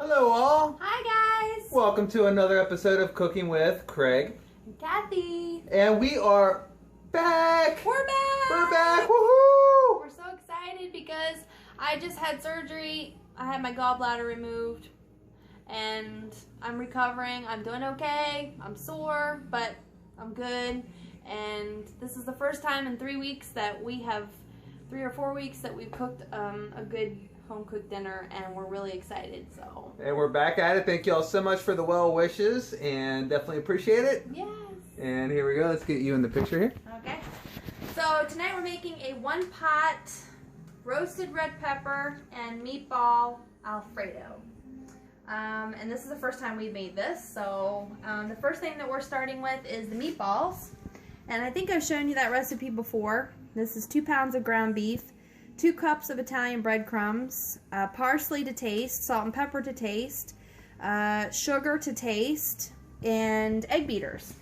Hello all! Hi guys! Welcome to another episode of Cooking with Craig and Kathy. And we are back! We're back! We're back! Woohoo! We're so excited because I just had surgery. I had my gallbladder removed and I'm recovering. I'm doing okay. I'm sore, but I'm good. And this is the first time in 3 weeks that we have, 3 or 4 weeks that we've cooked a good home cooked dinner, and we're really excited. So and we're back at it. Thank you all so much for the well wishes and definitely appreciate it. Yes. And here we go. Let's get you in the picture here. Okay. So tonight we're making a 1-pot roasted red pepper and meatball Alfredo. And this is the first time we've made this. So the first thing that we're starting with is the meatballs. And I think I've shown you that recipe before. This is 2 pounds of ground beef, 2 cups of Italian breadcrumbs, parsley to taste, salt and pepper to taste, sugar to taste, and egg beaters.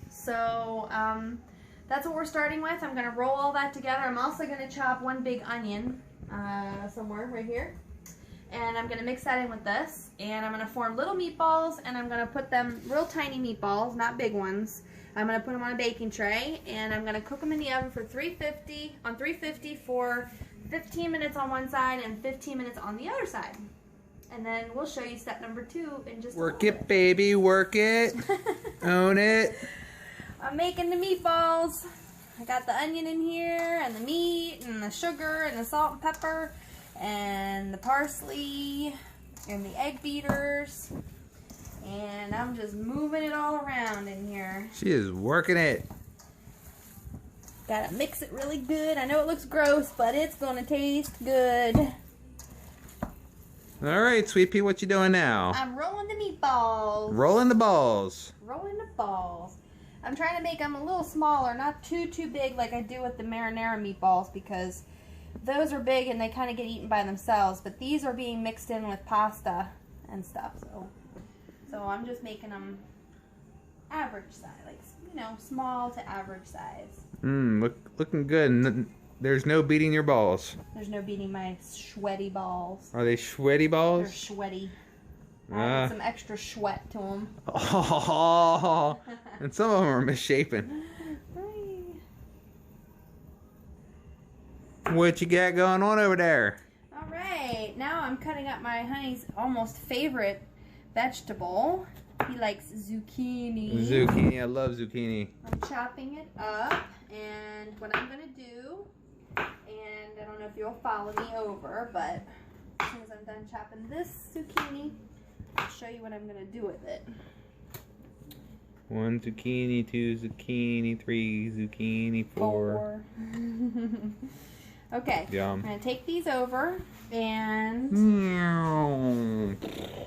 So that's what we're starting with. I'm going to roll all that together. I'm also going to chop 1 big onion somewhere right here. And I'm going to mix that in with this. And I'm going to form little meatballs, and I'm going to put them, real tiny meatballs, not big ones. I'm going to put them on a baking tray, and I'm going to cook them in the oven for 350 for 15 minutes on one side and 15 minutes on the other side. And then we'll show you step number 2 in just a Work little it, baby. Work it. Own it. I'm making the meatballs. I got the onion in here, and the meat, and the sugar, and the salt and pepper, and the parsley, and the egg beaters. And I'm just moving it all around in here. She is working it. Gotta mix it really good. I know it looks gross, but it's gonna taste good. Alright, Sweet Pea, what you doing now? I'm rolling the meatballs. Rolling the balls. Rolling the balls. I'm trying to make them a little smaller, not too big like I do with the marinara meatballs, because those are big and they kind of get eaten by themselves. But these are being mixed in with pasta and stuff, so I'm just making them average size, like, you know, small to average size. Looking good. There's no beating your balls. There's no beating my sweaty balls. Are they sweaty balls? They're sweaty. I added some extra sweat to them. Oh, and some of them are misshapen. What you got going on over there? All right, now I'm cutting up my honey's almost favorite vegetable. He likes zucchini. Zucchini, I love zucchini. I'm chopping it up, and what I'm gonna do, and I don't know if you'll follow me over, but as soon as I'm done chopping this zucchini, I'll show you what I'm gonna do with it. 1 zucchini, 2 zucchini, 3 zucchini, 4. Okay, Yum. I'm going to take these over, and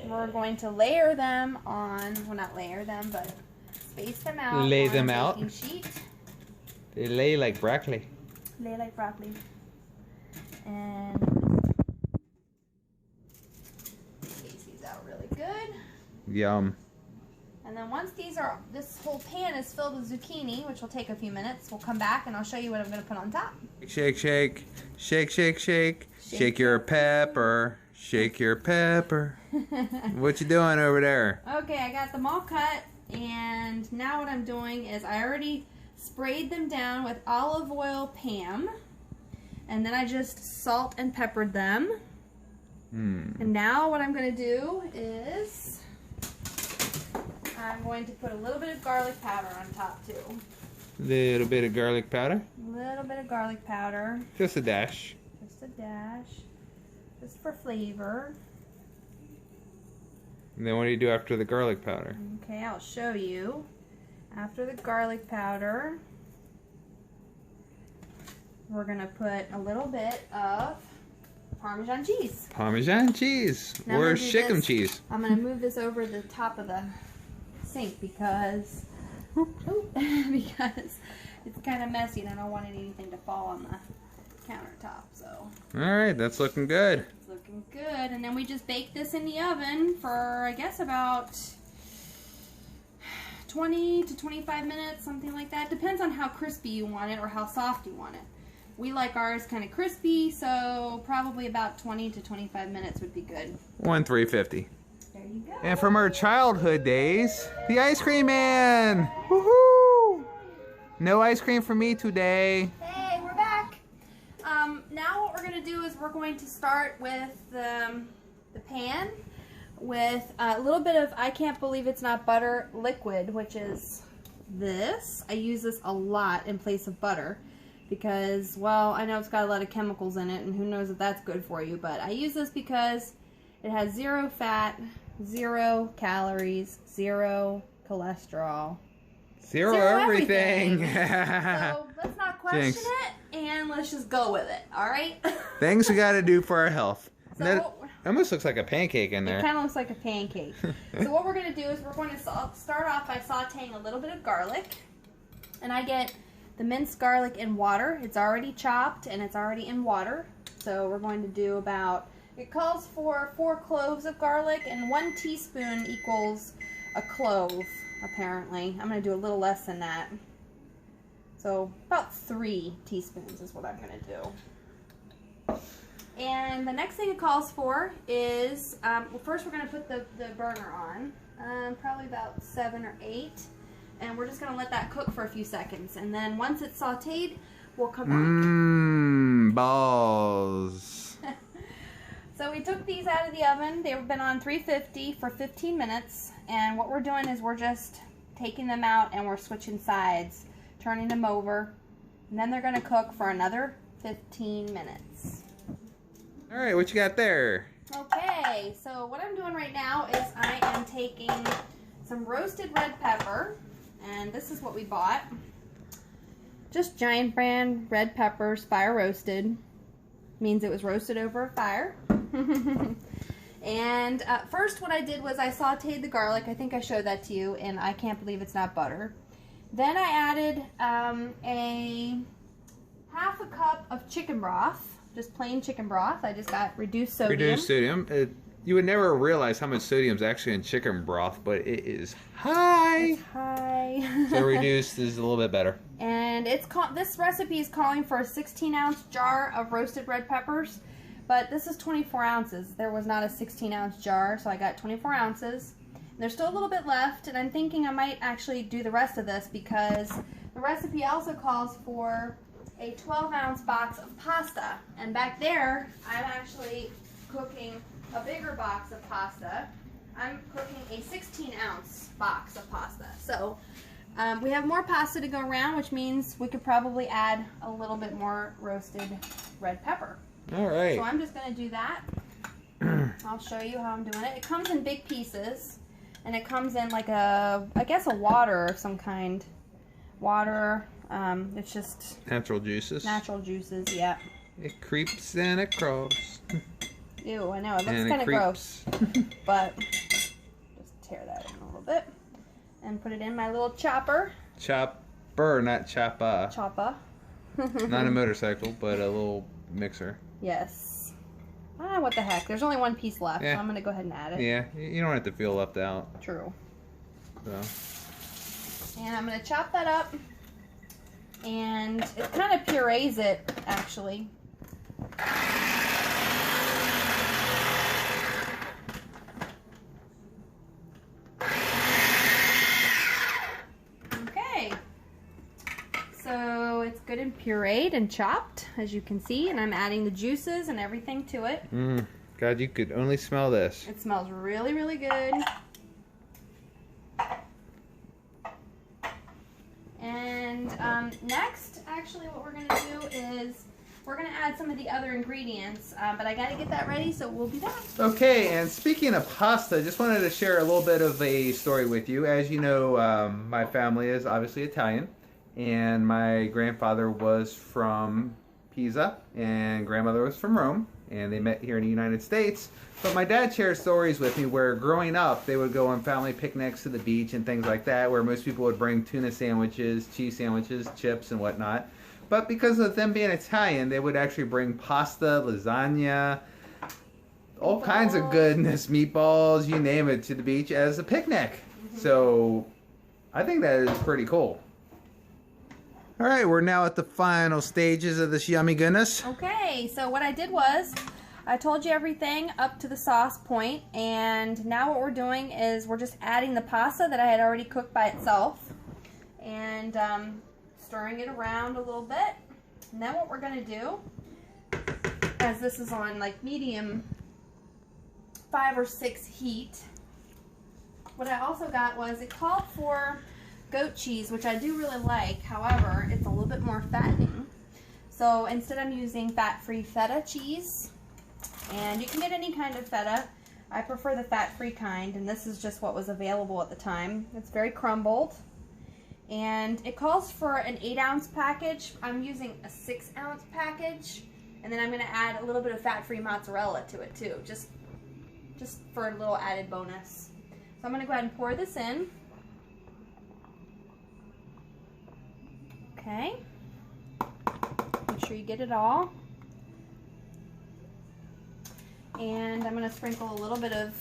we're going to layer them on, well, not layer them, but space them out. Lay on them a out? baking sheet. They lay like broccoli. Lay like broccoli. And space these out really good. Yum. And then once this whole pan is filled with zucchini, which will take a few minutes, we'll come back and I'll show you what I'm going to put on top. Shake, shake. Shake, shake, shake. Shake your pepper. Shake your pepper. What you doing over there? Okay, I got them all cut, and now what I'm doing is I already sprayed them down with olive oil Pam, and then I just salt and peppered them. And now what I'm going to do is I'm going to put a little bit of garlic powder on top too. Little bit of garlic powder. A little bit of garlic powder. Just a dash. Just a dash. Just for flavor. And then what do you do after the garlic powder? Okay, I'll show you. After the garlic powder, we're going to put a little bit of Parmesan cheese. Parmesan cheese. Now Or I'm gonna do Shickham this. cheese. I'm going to move this over the top of the sink because because it's kind of messy and I don't want anything to fall on the countertop. So Alright, that's looking good. it's looking good. And then we just bake this in the oven for, I guess, about 20 to 25 minutes, something like that. Depends on how crispy you want it or how soft you want it. We like ours kind of crispy, so probably about 20 to 25 minutes would be good. 350. There you go. And from our childhood days, the ice cream man. Woohoo! No ice cream for me today. Hey, we're back. Now what we're going to do is we're going to start with the pan with a little bit of, I can't believe it's not butter liquid, which is this. I use this a lot in place of butter because, well, I know it's got a lot of chemicals in it and who knows if that's good for you, but I use this because it has 0 fat, 0 calories, 0 cholesterol. Zero everything. So let's not question Jinx. it and let's just go with it, alright? Things we gotta do for our health. So That almost looks like a pancake in there. It kind of looks like a pancake. So what we're going to do is we're going to start off by sauteing a little bit of garlic. And I get the minced garlic in water. It's already chopped and it's already in water. So we're going to do about, it calls for 4 cloves of garlic and 1 teaspoon equals a clove, apparently. I'm going to do a little less than that. So about 3 teaspoons is what I'm going to do. And the next thing it calls for is, well, first we're going to put the burner on, probably about 7 or 8, and we're just going to let that cook for a few seconds. And then once it's sauteed, we'll come back. Balls. So we took these out of the oven. They've been on 350 for 15 minutes, and what we're doing is we're just taking them out and we're switching sides, turning them over, and then they're going to cook for another 15 minutes. All right, what you got there? Okay, so what I'm doing right now is I am taking some roasted red pepper, and this is what we bought. Just Giant brand red peppers, fire roasted. Means it was roasted over a fire. And first what I did was I sauteed the garlic. I think I showed that to you, and I can't believe it's not butter. Then I added a half a cup of chicken broth. Just plain chicken broth. I just got reduced sodium. Reduced sodium. You would never realize how much sodium is actually in chicken broth, but it is high. It's high. So reduced is a little bit better. And this recipe is calling for a 16-ounce jar of roasted red peppers, but this is 24 ounces. There was not a 16-ounce jar, so I got 24 ounces. There's still a little bit left, and I'm thinking I might actually do the rest of this because the recipe also calls for a 12-ounce box of pasta, and back there I'm actually cooking a bigger box of pasta. I'm cooking a 16-ounce box of pasta. So we have more pasta to go around, which means we could probably add a little bit more roasted red pepper. All right. So I'm just going to do that. I'll show you how I'm doing it. It comes in big pieces, and it comes in like I guess a water of some kind. Water. It's just natural juices. Natural juices, yeah. It creeps and it crawls. Ew, I know, it looks kind of gross. But just tear that in a little bit and put it in my little chopper. Chopper, not choppa. Choppa. Not a motorcycle, but a little mixer. Yes. Ah, what the heck. There's only 1 piece left, Yeah. so I'm going to go ahead and add it. Yeah, you don't have to feel left out. True. So. And I'm going to chop that up. And it kind of purees it, actually. Okay. So it's good and pureed and chopped, as you can see, and I'm adding the juices and everything to it. God, you could only smell this. It smells really, really good. And next, actually, what we're going to do is we're going to add some of the other ingredients, but I got to get that ready, so we'll be back. Okay, and speaking of pasta, just wanted to share a little bit of a story with you. As you know, my family is obviously Italian, and my grandfather was from Pisa, and grandmother was from Rome, and they met here in the United States. But my dad shared stories with me where growing up, they would go on family picnics to the beach and things like that, where most people would bring tuna sandwiches, cheese sandwiches, chips, and whatnot. But because of them being Italian, they would actually bring pasta, lasagna, all kinds of goodness, meatballs, you name it, to the beach as a picnic. So I think that is pretty cool. All right, we're now at the final stages of this yummy goodness. Okay, so what I did was, I told you everything up to the sauce point, and now what we're doing is we're just adding the pasta that I had already cooked by itself, and stirring it around a little bit. And then what we're going to do, as this is on like medium 5 or 6 heat, what I also got was, it called for goat cheese, which I do really like. However, it's a little bit more fattening. So instead I'm using fat-free feta cheese. And you can get any kind of feta. I prefer the fat-free kind, and this is just what was available at the time. It's very crumbled. And it calls for an 8-ounce package. I'm using a 6-ounce package. And then I'm going to add a little bit of fat-free mozzarella to it too, just for a little added bonus. So I'm going to go ahead and pour this in. Okay. Make sure you get it all. And I'm going to sprinkle a little bit of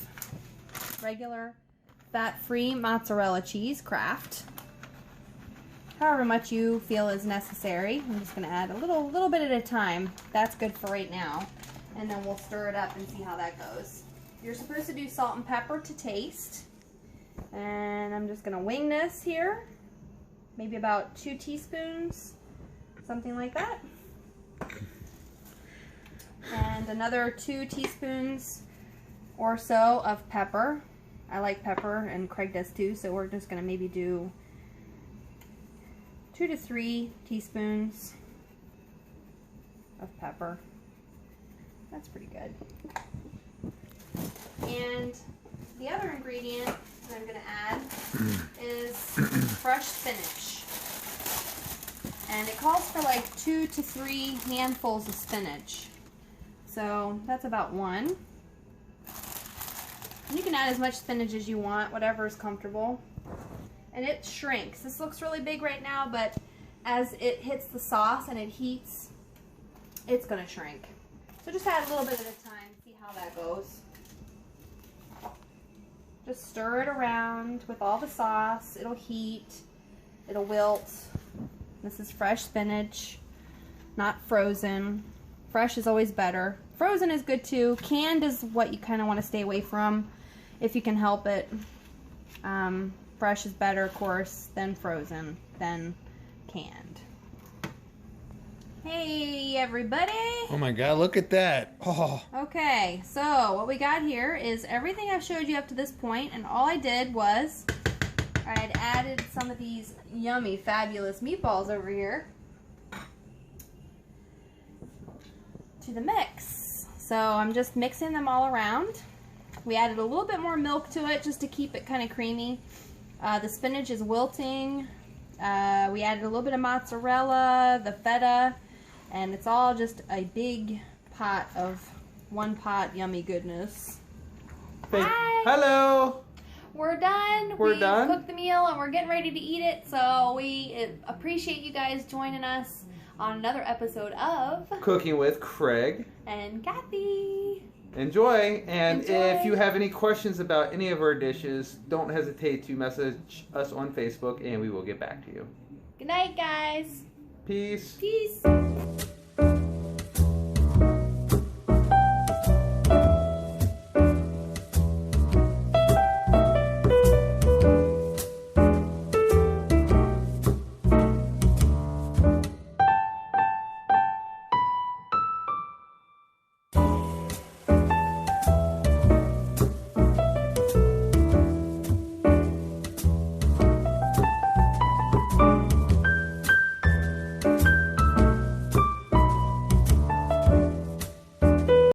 regular fat-free mozzarella cheese, Kraft. However much you feel is necessary. I'm just going to add a little bit at a time. That's good for right now. And then we'll stir it up and see how that goes. You're supposed to do salt and pepper to taste. And I'm just going to wing this here. Maybe about 2 teaspoons, something like that. And another 2 teaspoons or so of pepper. I like pepper, and Craig does too, so we're just going to maybe do 2 to 3 teaspoons of pepper. That's pretty good. And the other ingredient that I'm going to add is fresh spinach. And it calls for like 2 to 3 handfuls of spinach. So that's about 1. And you can add as much spinach as you want, whatever is comfortable. And it shrinks. This looks really big right now, but as it hits the sauce and it heats, it's going to shrink. So just add a little bit at a time, see how that goes. Just stir it around with all the sauce. It'll heat. It'll wilt. This is fresh spinach, not frozen. Fresh is always better. Frozen is good too. Canned is what you kind of want to stay away from if you can help it. Fresh is better, of course, than frozen, than canned. Hey, everybody. Oh my God, look at that. Oh. Okay, so what we got here is everything I've showed you up to this point, and all I did was I had added some of these yummy, fabulous meatballs over here to the mix. So I'm just mixing them all around. We added a little bit more milk to it just to keep it kind of creamy. The spinach is wilting. We added a little bit of mozzarella, the feta, and it's all just a big pot of one-pot yummy goodness. Hi! Hello! We're done. We're done? Cooked the meal and we're getting ready to eat it. So we appreciate you guys joining us on another episode of Cooking with Craig and Kathy. Enjoy. And Enjoy. if you have any questions about any of our dishes, don't hesitate to message us on Facebook and we will get back to you. Good night, guys. Peace. Peace.